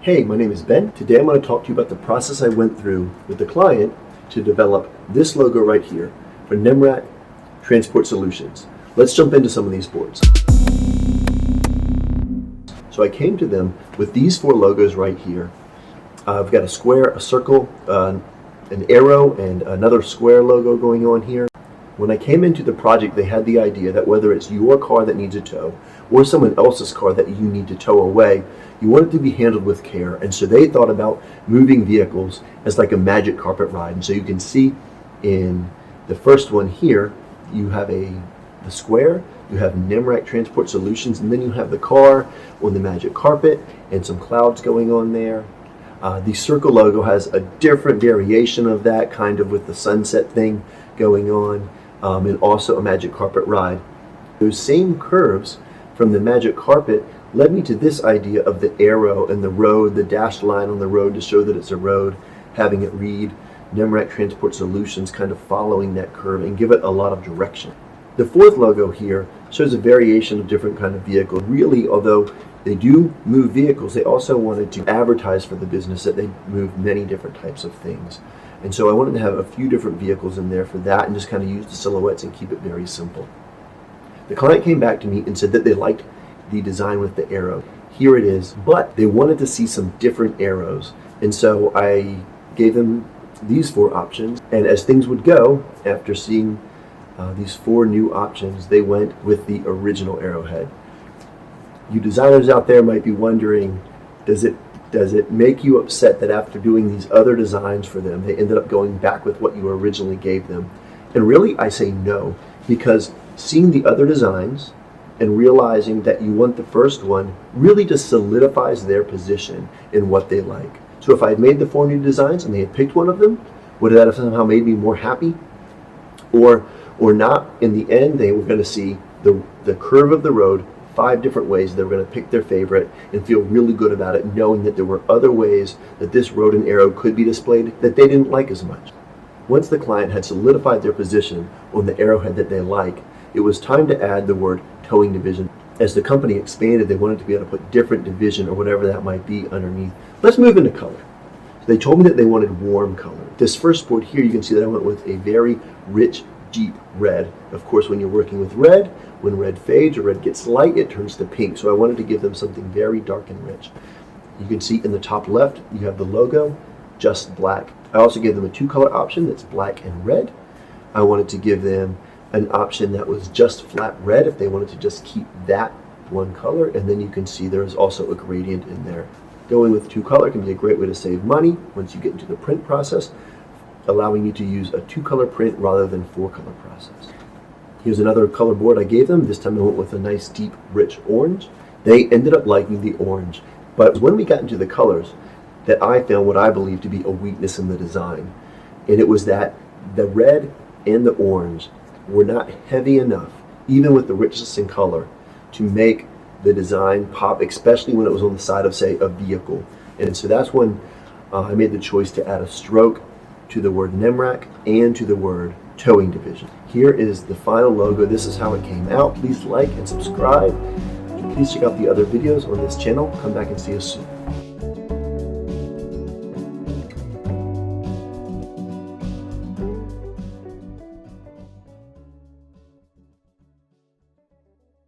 Hey, my name is Ben. Today I'm going to talk to you about the process I went through with the client to develop this logo right here for Nemrac Transport Solutions. Let's jump into some of these boards. So I came to them with these four logos right here. I've got a square, a circle, an arrow, and another square logo going on here. When I came into the project, they had the idea that whether it's your car that needs a tow or someone else's car that you need to tow away, you want it to be handled with care. And so they thought about moving vehicles as like a magic carpet ride. And so you can see in the first one here, you have the square, you have Nemrac Transport Solutions, and then you have the car on the magic carpet and some clouds going on there. The circle logo has a different variation of that, kind of with the sunset thing going on, and also a magic carpet ride. Those same curves from the magic carpet led me to this idea of the arrow and the road, the dashed line on the road to show that it's a road, having it read Nemrac Transport Solutions, kind of following that curve and give it a lot of direction. The fourth logo here shows a variation of different kind of vehicles. Really, although they do move vehicles, they also wanted to advertise for the business that they move many different types of things. And so I wanted to have a few different vehicles in there for that and just kind of use the silhouettes and keep it very simple. The client came back to me and said that they liked the design with the arrow. Here it is, but they wanted to see some different arrows. And so I gave them these four options. And as things would go, after seeing these four new options, they went with the original arrowhead. You designers out there might be wondering, does it make you upset that after doing these other designs for them, they ended up going back with what you originally gave them? And really, I say no, because seeing the other designs and realizing that you want the first one really just solidifies their position in what they like. So if I had made the four new designs and they had picked one of them, would that have somehow made me more happy? Or not? In the end, they were going to see the curve of the road 5 different ways. They were going to pick their favorite and feel really good about it, knowing that there were other ways that this road and arrow could be displayed that they didn't like as much. Once the client had solidified their position on the arrowhead that they like, it was time to add the word towing division. As the company expanded, they wanted to be able to put different division or whatever that might be underneath. Let's move into color. So they told me that they wanted warm color. This first board here, you can see that I went with a very rich, deep red. Of course, when you're working with red, when red fades or red gets light, it turns to pink. So I wanted to give them something very dark and rich. You can see in the top left, you have the logo, just black. I also gave them a 2-color option that's black and red. I wanted to give them an option that was just flat red if they wanted to just keep that one color. And then you can see there's also a gradient in there. Going with 2-color can be a great way to save money once you get into the print process, allowing you to use a 2-color print rather than 4-color process. Here's another color board I gave them. This time I went with a nice deep rich orange. They ended up liking the orange, but when we got into the colors, that I found what I believe to be a weakness in the design, and it was that the red and the orange were not heavy enough, even with the richness in color, to make the design pop, especially when it was on the side of, say, a vehicle. And so that's when I made the choice to add a stroke to the word Nemrac and to the word towing division. Here is the final logo. This is how it came out. Please like and subscribe. Please check out the other videos on this channel. Come back and see us soon.